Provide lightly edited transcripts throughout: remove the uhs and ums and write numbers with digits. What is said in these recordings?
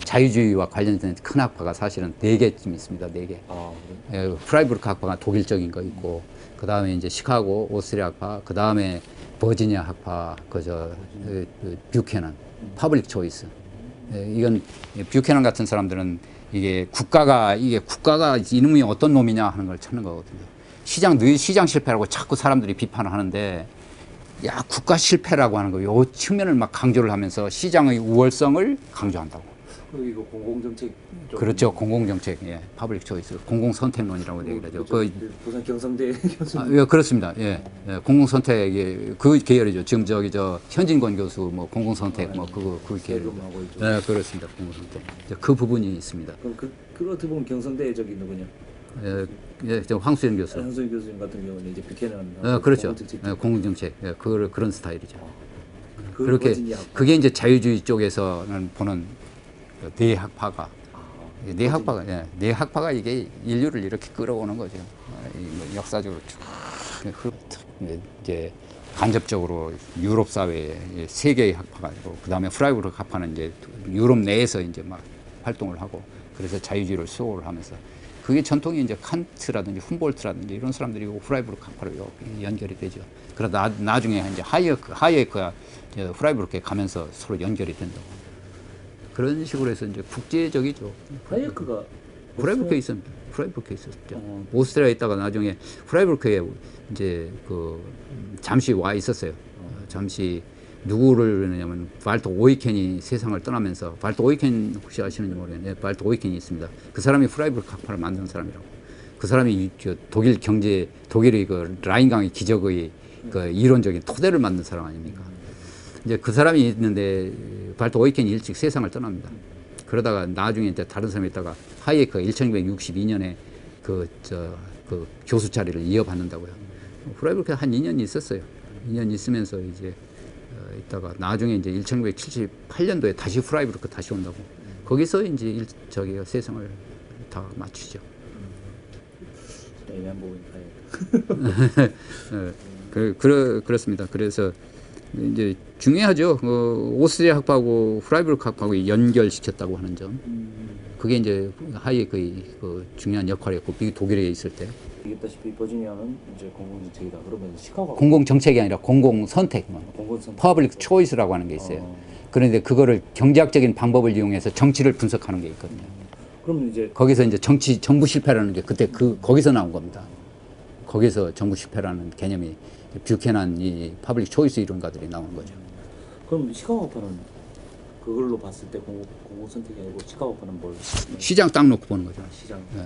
자유주의와 관련된 큰 학파가 사실은 4개쯤 있습니다. 4개. 프라이부르크 학파가 독일적인 거 있고, 그 다음에 이제 시카고 오스트리아 학파, 그 다음에 버지니아 학파, 뷰캐넌, 퍼블릭 초이스. 이건 뷰캐넌 같은 사람들은 이게 국가가 이놈이 어떤 놈이냐 하는 걸 찾는 거거든요. 시장 실패라고 자꾸 사람들이 비판을 하는데, 야, 국가 실패라고 하는 거, 요 측면을 막 강조를 하면서 시장의 우월성을 강조한다고. 이거 공공정책. 그렇죠. 공공정책, 예. 퍼블릭 초이스, 공공선택론이라고 얘기를 하죠. 부산 경성대 교수. 예, 그렇습니다. 예. 공공선택, 그 계열이죠. 지금 현진권 교수, 뭐, 공공선택, 뭐, 그 계열이죠. 예, 그렇습니다. 공공선택. 그 부분이 있습니다. 그럼 어떻게 보면 경성대 누구냐? 황수연 교수. 황수연 교수님 같은 경우는 이제 뷰캐넌. 그렇죠. 공공정책. 그런 스타일이죠. 그렇게, 그게 이제 자유주의 쪽에서는 보는 네 학파가 이게 인류를 이렇게 끌어오는 거죠. 역사적으로 쭉. 이제 간접적으로 유럽 사회에 3개의 학파가 있고, 그 다음에 프라이부르크 학파는 이제 유럽 내에서 이제 막 활동을 하고, 그래서 자유주의를 수호를 하면서, 그게 전통이 이제 칸트라든지 훔볼트라든지 이런 사람들이 프라이부르크 학파로 연결이 되죠. 그러다 나중에 이제 하이에크가 프라이부르크에 가면서 서로 연결이 된다고. 그런 식으로 해서 이제 국제적이죠. 하이에크가 프라이부르크에 있습니다. 프라이부르크에 있었죠. 오스트리아에 있다가 나중에 프라이부르크에 이제 잠시 와 있었어요. 잠시 누구를 그러냐면 발트 오이켄이 세상을 떠나면서, 발트 오이켄 혹시 아시는지 모르겠는데, 발트 오이켄이 있습니다. 그 사람이 프라이부르크 학파를 만든 사람이라고. 그 사람이 독일의 그 라인강의 기적의 그 이론적인 토대를 만든 사람 아닙니까? 이제 그 사람이 있는데 발트 오이켄이 일찍 세상을 떠납니다. 그러다가 나중에 이제 다른 사람이 있다가 하이에크가 1962년에 그 교수 자리를 이어받는다고요. 프라이부르크에 한 2년 있었어요. 2년 있으면서 이제 있다가 나중에 이제 1978년도에 다시 프라이부르크 다시 온다고. 거기서 이제 세상을 다 맞추죠. 애매한 부분이 그렇습니다. 그래서 이제 중요하죠. 오스트리아 학파하고 프라이부르크 학파하고 연결시켰다고 하는 점. 그게 이제 하이에크의 중요한 역할이었고, 독일에 있을 때. 얘기했다시피 버지니아는 이제 공공정책이다. 그러면 시카고 공공정책이 아니라 공공선택. 퍼블릭 초이스라고 하는 게 있어요. 그런데 그거를 경제학적인 방법을 이용해서 정치를 분석하는 게 있거든요. 그럼 이제 거기서 이제 정부 실패라는 게 그때 거기서 나온 겁니다. 거기서 정부 실패라는 개념이 뷰캐넌 이 퍼블릭 초이스 이론가들이 나오는 거죠. 그럼 시카고 학파는 그걸로 봤을 때 공공선택이 아니고 시카고 학파는 뭘? 시장 딱 놓고 보는 거죠.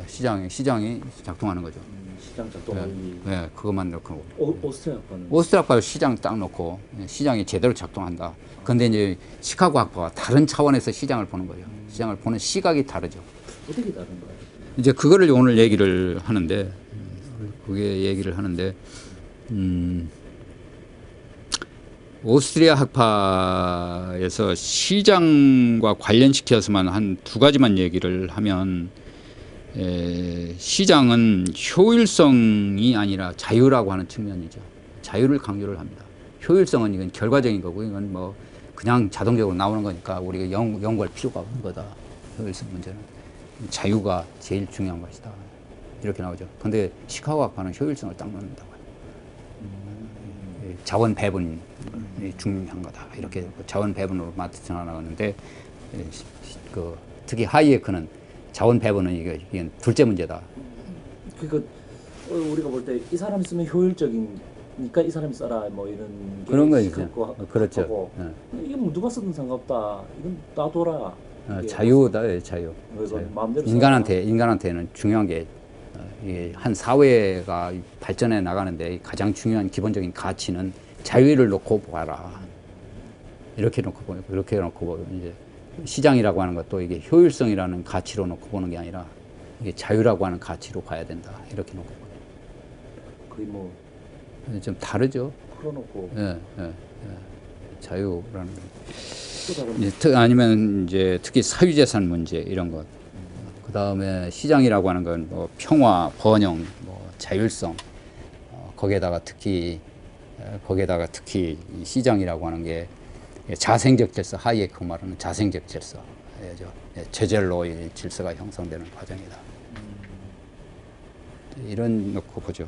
시장이 작동하는 거죠. 시장 작동하는. 네, 그것만 놓고. 오스트리아 학파는? 오스트리아 학파는 시장 딱 놓고 시장이 제대로 작동한다. 근데 이제 시카고 학파가 다른 차원에서 시장을 보는 거죠. 시장을 보는 시각이 다르죠. 어떻게 다른 거예요? 이제 그거를 오늘 얘기를 하는데, 오스트리아 학파에서 시장과 관련시켜서만 한 2가지만 얘기를 하면, 시장은 효율성이 아니라 자유라고 하는 측면이죠. 자유를 강조를 합니다. 효율성은 이건 결과적인 거고, 이건 뭐 그냥 자동적으로 나오는 거니까 우리가 연구할 필요가 없는 거다. 효율성 문제는 자유가 제일 중요한 것이다. 이렇게 나오죠. 근데 시카고 학파는 효율성을 딱 넣는다고요. 자원 배분이 중요한 거다. 이렇게 자원 배분으로 맞춰 나가는데, 특히 하이에크는 자원 배분은 이게 둘째 문제다. 그러니까 우리가 볼 때 이 사람이 쓰면 효율적이니까 이 사람이 써라 뭐 이런 그런 거 있죠. 그렇죠. 이게 뭐 누가 쓰든 상관없다. 이건 놔둬라. 자유다, 자유. 마음대로 인간한테는 중요한 게, 한 사회가 발전해 나가는데 가장 중요한 기본적인 가치는 자유를 놓고 봐라. 이렇게 놓고 보면 이제 시장이라고 하는 것도 이게 효율성이라는 가치로 놓고 보는 게 아니라 이게 자유라고 하는 가치로 봐야 된다. 이렇게 놓고 보는. 거의 뭐 좀 다르죠. 풀어놓고. 자유라는 아니면 이제 특히 사유재산 문제 이런 것. 그 다음에 시장이라고 하는 건 뭐 평화, 번영, 뭐 자율성. 거기에다가 특히 시장이라고 하는 게 자생적 질서, 하이에크 말하는 자생적 질서. 제젤로의 질서가 형성되는 과정이다. 이런 놓고 보죠.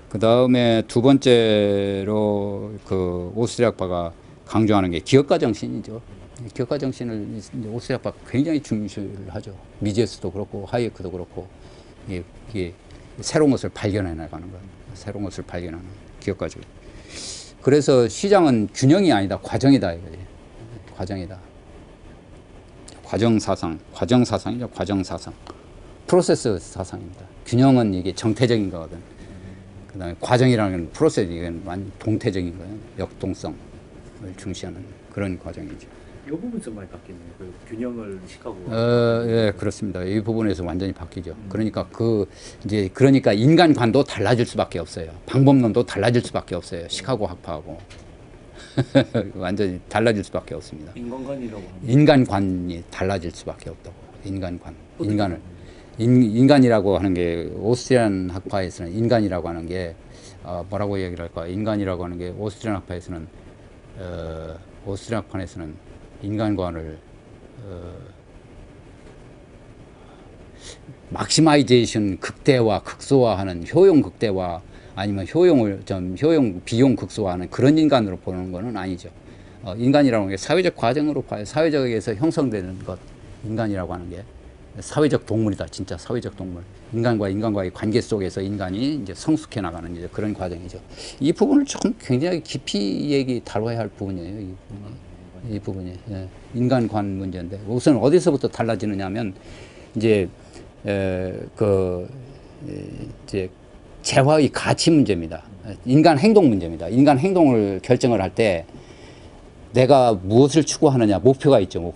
그 다음에 두 번째로 그 오스트리아파가 강조하는 게 기업가 정신이죠. 기업가 정신을 오스트리아파가 굉장히 중시하죠. 미제스도 그렇고 하이에크도 그렇고 이게 새로운 것을 발견해 나가는 거예요. 새로운 것을 발견하는 기업가죠. 그래서 시장은 균형이 아니다, 과정이다 이거지. 과정이다. 과정 사상이죠. 과정 사상. 프로세스 사상입니다. 균형은 이게 정태적인 거거든. 그다음에 과정이라는 건 프로세스, 이건 완전 동태적인 거예요. 역동성을 중시하는 그런 과정이죠. 이 부분에서 많이 바뀌네요. 그 균형을 시카고. 예, 그렇습니다. 이 부분에서 완전히 바뀌죠. 그러니까 인간관도 달라질 수밖에 없어요. 방법론도 달라질 수밖에 없어요. 시카고 학파하고 완전히 달라질 수밖에 없습니다. 인간관이라고 하는. 인간관이 달라질 수밖에 없다고. 인간이라고 하는 게 오스트리안 학파에서는 인간이라고 하는 게 뭐라고 얘기를 할까? 인간이라고 하는 게 오스트리안 학파에서는 오스트리안 학파에서는 인간관을 막시마이제이션 극대화, 극소화하는 효용 극대화 아니면 효용 비용 극소화하는 그런 인간으로 보는 것은 아니죠. 인간이라고 하는 게 사회적 과정으로 봐요. 사회적에서 형성되는 것, 인간이라고 하는 게 사회적 동물이다. 진짜 사회적 동물. 인간과의 관계 속에서 인간이 이제 성숙해 나가는 이제 그런 과정이죠. 이 부분을 조금 굉장히 깊이 다뤄야 할 부분이에요. 이 부분이 인간관 문제인데 우선 어디서부터 달라지느냐 하면 이제 재화의 가치 문제입니다. 인간 행동 문제입니다. 인간 행동을 결정을 할 때 내가 무엇을 추구하느냐, 목표가 있죠.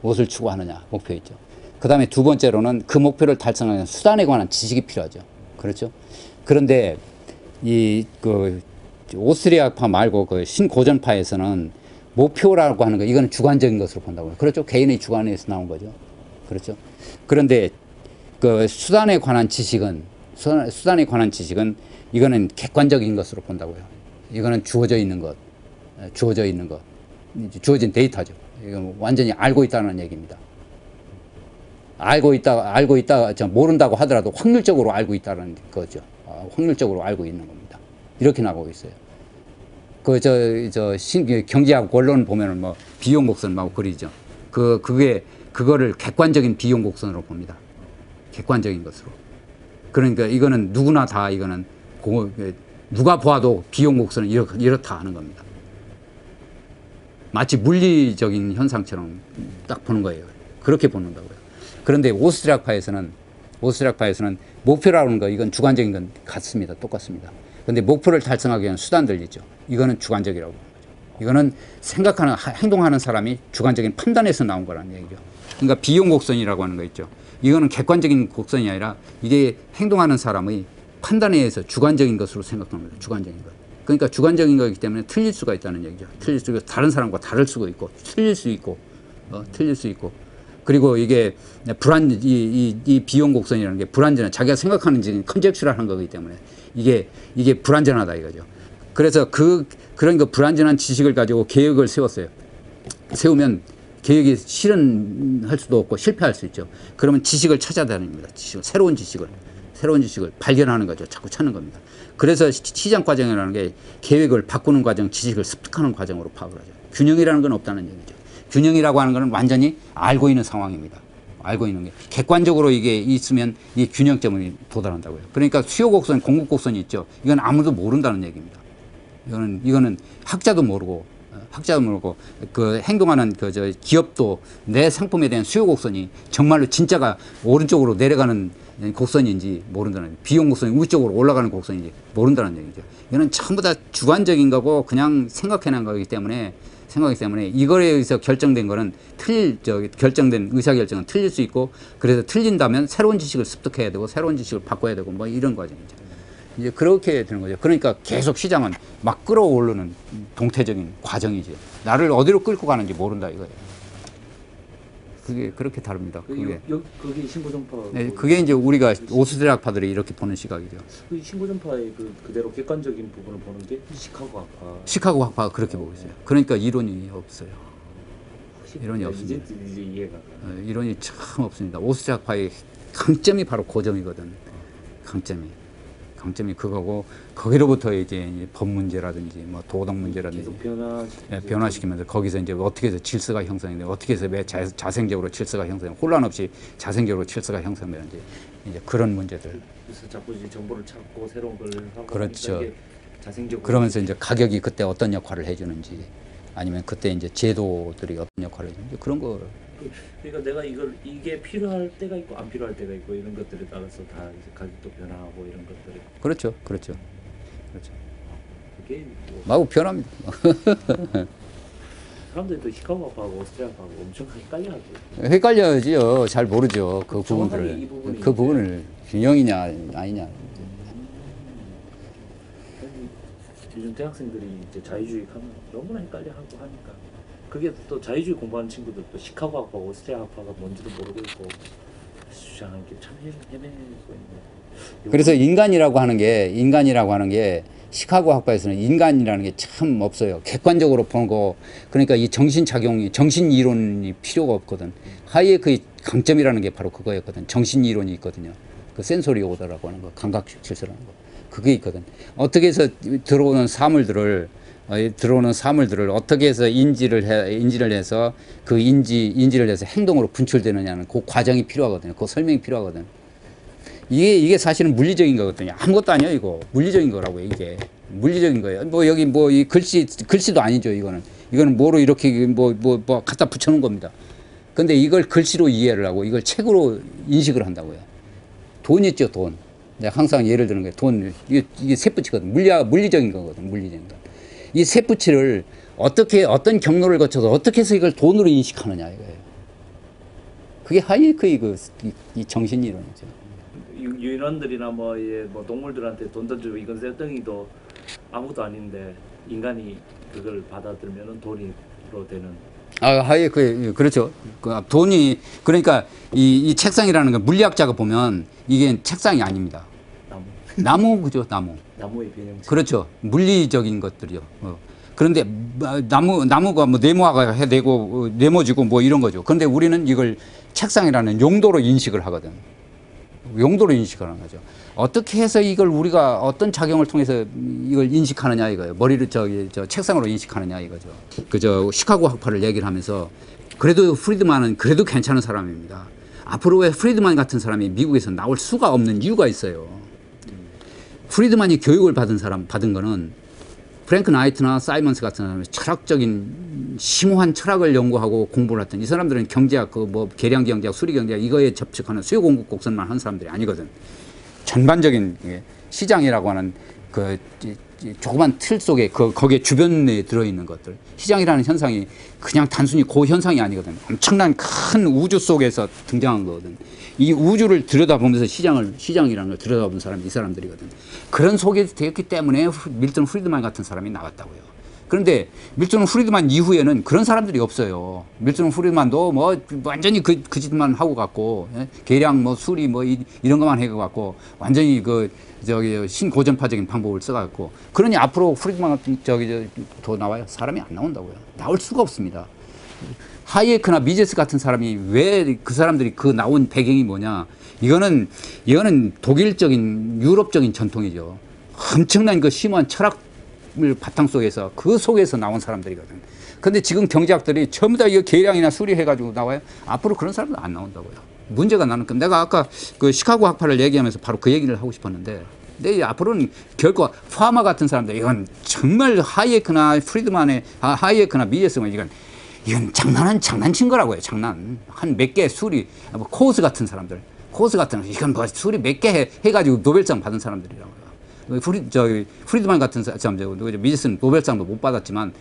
무엇을 추구하느냐, 목표 있죠. 그 다음에 두 번째로는 그 목표를 달성하는 수단에 관한 지식이 필요하죠. 그렇죠? 그런데 오스트리아파 말고 그 신고전파에서는 목표라고 하는 거, 이거는 주관적인 것으로 본다고요. 그렇죠? 개인의 주관에서 나온 거죠. 그렇죠? 그런데 그 수단에 관한 지식은 이거는 객관적인 것으로 본다고요. 이거는 주어져 있는 것, 주어진 데이터죠. 이건 완전히 알고 있다는 얘기입니다. 알고 있다, 모른다고 하더라도 확률적으로 알고 있다는 거죠. 확률적으로 알고 있는 겁니다. 이렇게 나가고 있어요. 경제학 원론 보면은 뭐 비용 곡선 막 그리죠. 그거를 객관적인 비용 곡선으로 봅니다. 객관적인 것으로. 그러니까 이거는 누구나 다 누가 보아도 비용 곡선은 이렇다 하는 겁니다. 마치 물리적인 현상처럼 딱 보는 거예요. 그렇게 보는다고요. 그런데 오스트리아파에서는 목표라는 거, 이건 주관적인 건 같습니다. 똑같습니다. 그런데 목표를 달성하기 위한 수단들 있죠. 이거는 주관적이라고 하는 거죠. 이거는 행동하는 사람이 주관적인 판단에서 나온 거라는 얘기죠. 그러니까 비용 곡선이라고 하는 거 있죠. 이거는 객관적인 곡선이 아니라 이게 행동하는 사람의 판단에 의해서 주관적인 것으로 생각하는 거죠. 주관적인 것. 그러니까 주관적인 거기 때문에 틀릴 수가 있다는 얘기죠. 틀릴 수 있고 다른 사람과 다를 수가 있고 틀릴 수 있고 그리고 이게 이 비용 곡선이라는 게 불완전한, 자기가 생각하는 지금 컨젝츄럴한 거기 때문에 이게 불완전하다 이거죠. 그래서 그런 거 불완전한 지식을 가지고 계획을 세웠어요. 세우면 계획이 실현할 수도 없고 실패할 수 있죠. 그러면 지식을 찾아다닙니다. 새로운 지식을 발견하는 거죠. 자꾸 찾는 겁니다. 그래서 시장 과정이라는 게 계획을 바꾸는 과정, 지식을 습득하는 과정으로 파악을 하죠. 균형이라는 건 없다는 얘기죠. 균형이라고 하는 것은 완전히 알고 있는 상황입니다. 알고 있는 게. 객관적으로 이게 있으면 이 균형점을 도달한다고요. 그러니까 수요 곡선, 공급 곡선이 있죠. 이건 아무도 모른다는 얘기입니다. 이거는 학자도 모르고 그 행동하는 기업도 내 상품에 대한 수요 곡선이 정말로 진짜가 오른쪽으로 내려가는 곡선인지 모른다는, 비용 곡선이 위쪽으로 올라가는 곡선인지 모른다는 얘기죠. 이거는 전부 다 주관적인 거고 그냥 생각해낸 거기 때문에 이거에 의해서 결정된 거는 결정된 의사결정은 틀릴 수 있고, 그래서 틀린다면 새로운 지식을 습득해야 되고 새로운 지식을 바꿔야 되고 뭐 이런 과정이죠. 이제 그렇게 되는 거죠. 그러니까 계속 시장은 막 끌어오르는 동태적인 과정이죠. 나를 어디로 끌고 가는지 모른다 이거예요. 그게 그렇게 다릅니다. 그게 신고전파. 네, 그게 이제 우리가 오스트리아파들이 이렇게 보는 시각이죠. 그 신고전파의 그대로 객관적인 부분을 보는 게 시카고 학파. 시카고 학파가 그렇게 보고 있어요. 그러니까 이론이 없어요. 이론이 없습니다. 이제 이해가 가. 이론이 참 없습니다. 오스트리아파의 강점이 바로 고정이거든. 강점이 그거고 거기로부터 이제 법 문제라든지 뭐 도덕 문제라든지 계속 변화시키면서 거기서 이제 어떻게 해서 질서가 형성이 돼, 어떻게 해서 왜 자생적으로 질서가 형성, 혼란 없이 자생적으로 질서가 형성되는지 이제 그런 문제들. 그래서 자꾸 이제 정보를 찾고 새로운 걸 하고 그렇죠. 하니까 이게 자생적으로 그러면서 이제 가격이 그때 어떤 역할을 해주는지 아니면 그때 이제 제도들이 어떤 역할을 해주는지 그런 거. 그러니까 내가 이게 필요할 때가 있고 안 필요할 때가 있고 이런 것들에 따라서 다 이제 가격도 변화하고 이런 것들이 그렇죠. 그게 뭐 마구 변합니다. 사람들이 또 시카고하고 오스트리아하고 엄청 헷갈려하죠. 헷갈려지요. 잘 모르죠. 그 정확하게 부분들을. 이 부분이 그 부분을 균형이냐 아니냐. 요즘 대학생들이 이제 자유주의 하면 너무나 헷갈려하고 하니까 그게 또 자유주의 공부하는 친구들 또 시카고 학파가 오스트리아 학파가 뭔지도 모르고 있고 주장하는 게 참 헤매고 있네. 그래서 인간이라고 하는 게 시카고 학파에서는 인간이라는 게 참 없어요. 객관적으로 보는 거. 그러니까 이 정신 이론이 필요가 없거든. 하이에크의 강점이라는 게 바로 그거였거든. 정신 이론이 있거든요. 그 센소리 오더라고 하는 거, 감각 질서라는 거. 그게 있거든. 어떻게 해서 들어오는 사물들을 어떻게 해서 인지를 해서 그 인지를 해서 행동으로 분출되느냐는 그 과정이 필요하거든요. 그 설명이 필요하거든. 이게 사실은 물리적인 거거든요. 아무것도 아니에요, 이거. 물리적인 거라고요, 이게. 물리적인 거예요. 뭐 여기 뭐 이 글씨도 아니죠, 이거는. 이거는 뭐로 이렇게 뭐 갖다 붙여놓은 겁니다. 근데 이걸 글씨로 이해를 하고 이걸 책으로 인식을 한다고요. 돈 있죠, 돈. 내가 항상 예를 드는 게 돈, 이게 셋붙이거든. 물리적인 거거든, 물리적인 거. 이 셋붙이를 어떤 경로를 거쳐서 어떻게 해서 이걸 돈으로 인식하느냐, 이거예요. 그게 하이에크의 이 정신이론이죠. 유인원들이나 뭐 동물들한테 돈 던지고 이건 쇳덩이도 아무것도 아닌데 인간이 그걸 받아들면은 돈으로 되는. 하이에크, 그렇죠. 돈이, 그러니까 이 책상이라는 건 물리학자가 보면 이게 책상이 아닙니다. 나무죠, 나무. 나무의 변형. 그렇죠. 물리적인 것들이요. 그런데 나무가 뭐 네모가 해되고 네모지고 뭐 이런 거죠. 그런데 우리는 이걸 책상이라는 용도로 인식을 하거든. 용도로 인식하는 거죠. 어떻게 해서 이걸 우리가 어떤 작용을 통해서 이걸 인식하느냐 이거예요. 머리를 저 책상으로 인식하느냐 이거죠. 시카고 학파를 얘기를 하면서 그래도 프리드만은 그래도 괜찮은 사람입니다. 앞으로 왜 프리드만 같은 사람이 미국에서 나올 수가 없는 이유가 있어요. 프리드만이 교육을 받은 거는 프랭크 나이트나 사이먼스 같은 사람이 철학적인 심오한 철학을 연구하고 공부를 했던 이 사람들은 경제학, 계량 경제학, 수리 경제학 이거에 접촉하는 수요 공급 곡선만 한 사람들이 아니거든. 전반적인 시장이라고 하는 조그만 틀 속에 거기에 주변에 들어있는 것들. 시장이라는 현상이 그냥 단순히 그 현상이 아니거든. 엄청난 큰 우주 속에서 등장한 거거든. 이 우주를 들여다보면서 시장이라는 걸 들여다본 사람이 이 사람들이거든. 그런 속에 되었기 때문에 밀턴 프리드만 같은 사람이 나왔다고요. 그런데 밀턴 프리드만 이후에는 그런 사람들이 없어요. 밀턴 프리드만도 뭐 완전히 그 짓만 하고 갔고, 계량 수리 이런 것만 해갖고 완전히 신고전파적인 방법을 써갖고, 그러니 앞으로 프리드만 같은 더 나와요? 사람이 안 나온다고요. 나올 수가 없습니다. 하이에크나 미제스 같은 사람이 왜 그 사람들이 나온 배경이 뭐냐? 이거는 독일적인 유럽적인 전통이죠. 엄청난 심오한 철학을 바탕 속에서 그 속에서 나온 사람들이거든. 근데 지금 경제학들이 전부 다 이거 계량이나 수리해가지고 나와요. 앞으로 그런 사람들 안 나온다고요. 문제가 나는 건 내가 아까 시카고 학파를 얘기하면서 바로 그 얘기를 하고 싶었는데, 근데 앞으로는 결코 파마 같은 사람들 이건 정말 하이에크나 미제스는 이건 장난친 거라고요. 장난. 한 몇 개 수리, 코스 같은 사람들. 이건 수리 몇 개 해가지고 노벨상 받은 사람들이라고요. 프리드만 같은 사람, 미제스는 노벨상도 못 받았지만,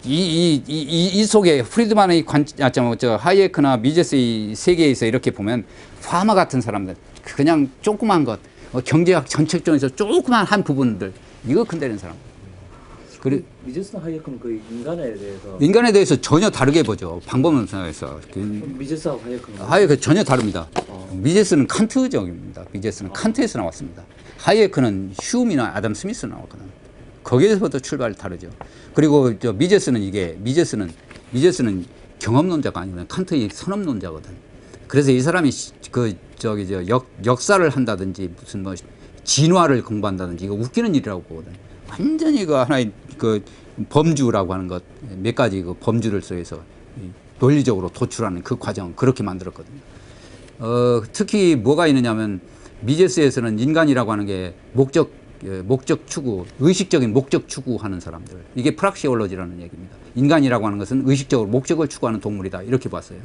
이 속에 프리드만의 하이에크나 미제스의 세계에서 이렇게 보면, 파마 같은 사람들, 그냥 조그만 것, 경제학 전체적에서 조그만 한 부분들, 이거 건드리는 사람. 미제스나 하이에크는 그 인간에 대해서 전혀 다르게 보죠. 방법론에서. 미제스하고 하이에크는 하이에크 전혀 다릅니다. 미제스는 칸트적입니다. 칸트에서 나왔습니다. 하이에크는 휴움이나 아담 스미스 나왔거든. 거기에서부터 출발이 다르죠. 그리고 미제스는 경험론자가 아니거든. 칸트의 선업론자거든. 그래서 이 사람이 역사를 한다든지 무슨 뭐 진화를 공부한다든지 이거 웃기는 일이라고 보거든. 완전히 그 하나의 그 범주라고 하는 것 몇 가지 그 범주를 써서 논리적으로 도출하는 그 과정 그렇게 만들었거든요. 특히 뭐가 있느냐면 미제스에서는 인간이라고 하는 게 목적 추구, 의식적인 목적 추구하는 사람들. 이게 프락시올로지라는 얘기입니다. 인간이라고 하는 것은 의식적으로 목적을 추구하는 동물이다. 이렇게 봤어요.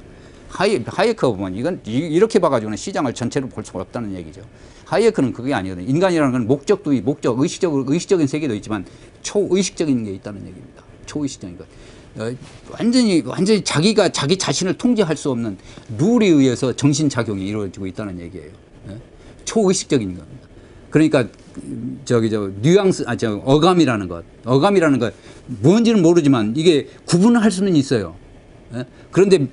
하이에크가 보면 이건 이렇게 봐가지고는 시장을 전체로 볼 수가 없다는 얘기죠. 하이에크는 그게 아니거든요. 인간이라는 건 목적도 의식적인 세계도 있지만 초의식적인 게 있다는 얘기입니다. 초의식적인 것. 완전히 자기가 자기 자신을 통제할 수 없는 룰에 의해서 정신작용이 이루어지고 있다는 얘기예요. 초의식적인 겁니다. 그러니까 뉘앙스, 어감이라는 것 뭔지는 모르지만 이게 구분할 수는 있어요. 그런데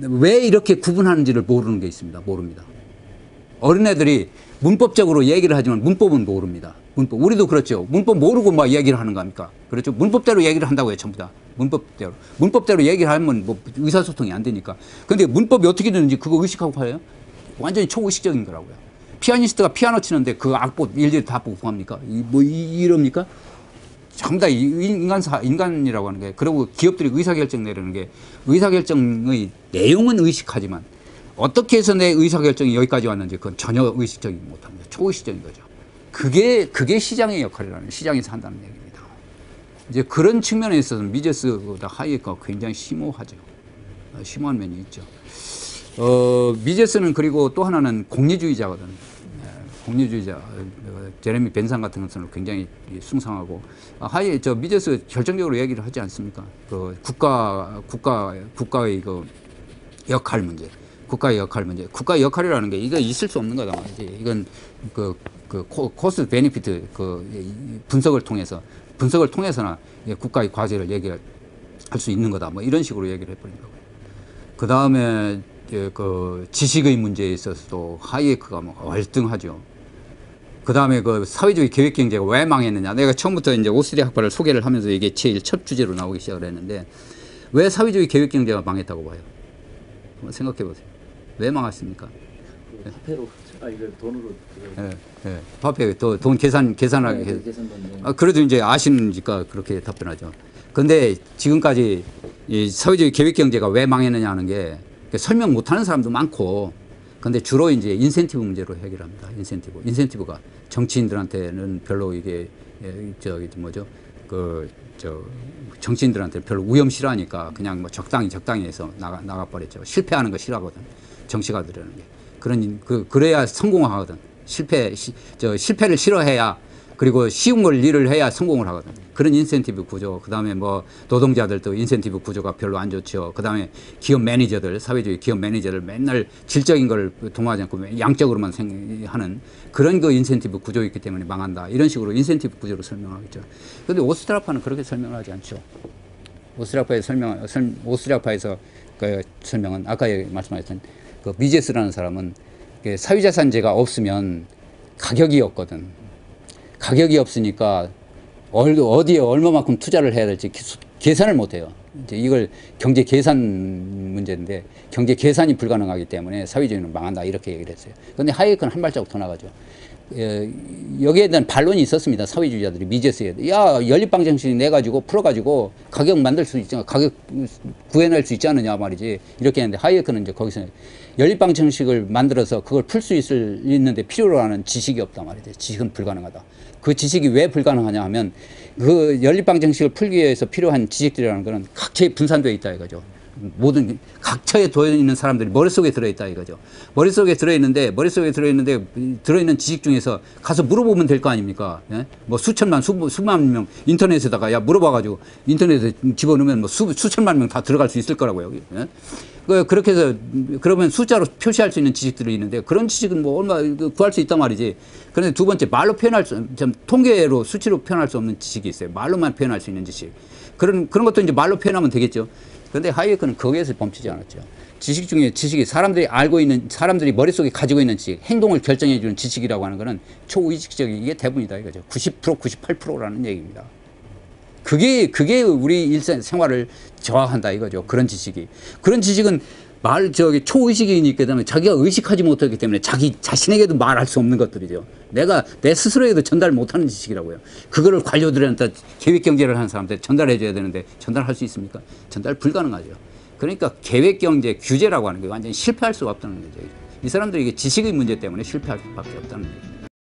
왜 이렇게 구분하는지를 모르는 게 있습니다. 모릅니다. 어린애들이 문법적으로 얘기를 하지만 문법은 모릅니다. 문법. 우리도 그렇죠. 문법 모르고 막 얘기를 하는 겁니까? 그렇죠. 문법대로 얘기를 한다고요. 전부 다. 문법대로 얘기를 하면 뭐 의사소통이 안 되니까. 근데 문법이 어떻게 되는지 그거 의식하고 해요? 완전히 초의식적인 거라고요. 피아니스트가 피아노 치는데 그 악보 일일이 다 보고 합니까? 이럽니까? 전부 다 인간이라고 하는 게. 그리고 기업들이 의사결정 내리는 게 의사결정의 내용은 의식하지만 어떻게 해서 내 의사결정이 여기까지 왔는지 그건 전혀 의식적이지 못합니다. 초의식적인 거죠. 그게 시장의 역할이라는, 시장에서 한다는 얘기입니다. 이제 그런 측면에 있어서는 미제스보다 하이에크가 굉장히 심오하죠. 심오한 면이 있죠. 미제스는 그리고 또 하나는 공리주의자거든. 공리주의자. 제레미 벤상 같은 것은 굉장히 숭상하고. 미제스 결정적으로 얘기를 하지 않습니까? 그 국가의 그 역할 문제. 국가의 역할이라는 게 이거 있을 수 없는 거다 말이지. 이건 코스트 베니피트 분석을 통해서나 국가의 과제를 얘기할 수 있는 거다. 뭐 이런 식으로 얘기를 해버린 거고요. 그 다음에 지식의 문제에 있어서도 하이에크가 뭐 월등하죠. 그 다음에 사회주의 계획경제가 왜 망했느냐. 내가 처음부터 이제 오스트리아 학파를 소개를 하면서 이게 제일 첫 주제로 나오기 시작을 했는데 왜 사회주의 계획경제가 망했다고 봐요? 한번 생각해 보세요. 왜 망했습니까? 화폐로, 이거 돈으로. 화폐, 돈 계산하게. 네, 그래도 이제 아시니까 그렇게 답변하죠. 근데 지금까지 이 사회주의 계획경제가 왜 망했느냐 하는 게 설명 못하는 사람도 많고, 근데 주로 이제 인센티브 문제로 해결합니다. 인센티브가 정치인들한테는 별로 이게 정치인들한테 별로 위험 싫어하니까 그냥 뭐 적당히 해서 나가버렸죠. 실패하는 거 싫어하거든. 정치가들이라는 게. 그래야 성공하거든. 실패를 싫어해야, 그리고 쉬운 걸 일을 해야 성공을 하거든. 그런 인센티브 구조. 그 다음에 뭐 노동자들도 인센티브 구조가 별로 안 좋죠. 그 다음에 기업 매니저들, 사회주의 기업 매니저들 맨날 질적인 걸 동하지 않고 양적으로만 하는 그런 인센티브 구조가 있기 때문에 망한다. 이런 식으로 인센티브 구조로 설명하겠죠. 그런데 오스트리아파는 그렇게 설명을 하지 않죠. 오스트리아파에서 그 설명은 아까 말씀하셨던 미제스라는 사람은 사유자산제가 없으면 가격이 없거든. 가격이 없으니까 어디에 얼마만큼 투자를 해야 될지 계산을 못 해요. 이제 이걸 경제 계산 문제인데 경제 계산이 불가능하기 때문에 사회주의는 망한다 이렇게 얘기를 했어요. 그런데 하이에크는 한 발자국 더 나가죠. 여기에 대한 반론이 있었습니다. 사회주의자들이 미제스에 연립방정식 내가지고 풀어가지고 가격 만들 수 있잖아. 가격 구해낼 수 있지 않느냐 말이지. 이렇게 했는데 하이에크는 이제 거기서 연립방정식을 만들어서 그걸 풀 수 있는데 필요로 하는 지식이 없다 말이지. 지식은 불가능하다. 그 지식이 왜 불가능하냐 하면 그 연립방정식을 풀기 위해서 필요한 지식들이라는 것은 각처에 분산되어 있다 이거죠. 모든 각처에 들어있는 사람들이 머릿속에 들어있다 이거죠. 머릿속에 들어있는 지식 중에서 가서 물어보면 될 거 아닙니까? 예? 뭐 수천만 수만 명 인터넷에다가 물어봐가지고 인터넷에 집어넣으면 뭐 수천만 명 다 들어갈 수 있을 거라고요. 예? 그렇게 해서 그러면 숫자로 표시할 수 있는 지식들이 있는데 그런 지식은 뭐 얼마 구할 수 있단 말이지. 그런데 두 번째 말로 표현할 수, 통계로 수치로 표현할 수 없는 지식이 있어요. 말로만 표현할 수 있는 지식. 그런 것도 이제 말로 표현하면 되겠죠. 그런데 하이에크는 거기에서 멈추지 않았죠. 지식 중에 지식이 사람들이 머릿속에 가지고 있는 지식, 행동을 결정해 주는 지식이라고 하는 것은 초의식적인 이게 대부분이다 이거죠. 90%, 98%라는 얘기입니다. 그게 우리 일상 생활을 저하한다 이거죠. 그런 지식이. 그런 지식은 초의식이니까 때문에 자기가 의식하지 못하기 때문에 자기 자신에게도 말할 수 없는 것들이죠. 내 스스로에도 전달 못하는 지식이라고요. 그거를 관료들한테 계획경제를 하는 사람한테 전달해 줘야 되는데 전달할 수 있습니까? 전달 불가능하죠. 그러니까 계획경제 규제라고 하는 게 완전히 실패할 수가 없다는 거죠. 이 사람들이 이게 지식의 문제 때문에 실패할 수밖에 없다는 거죠.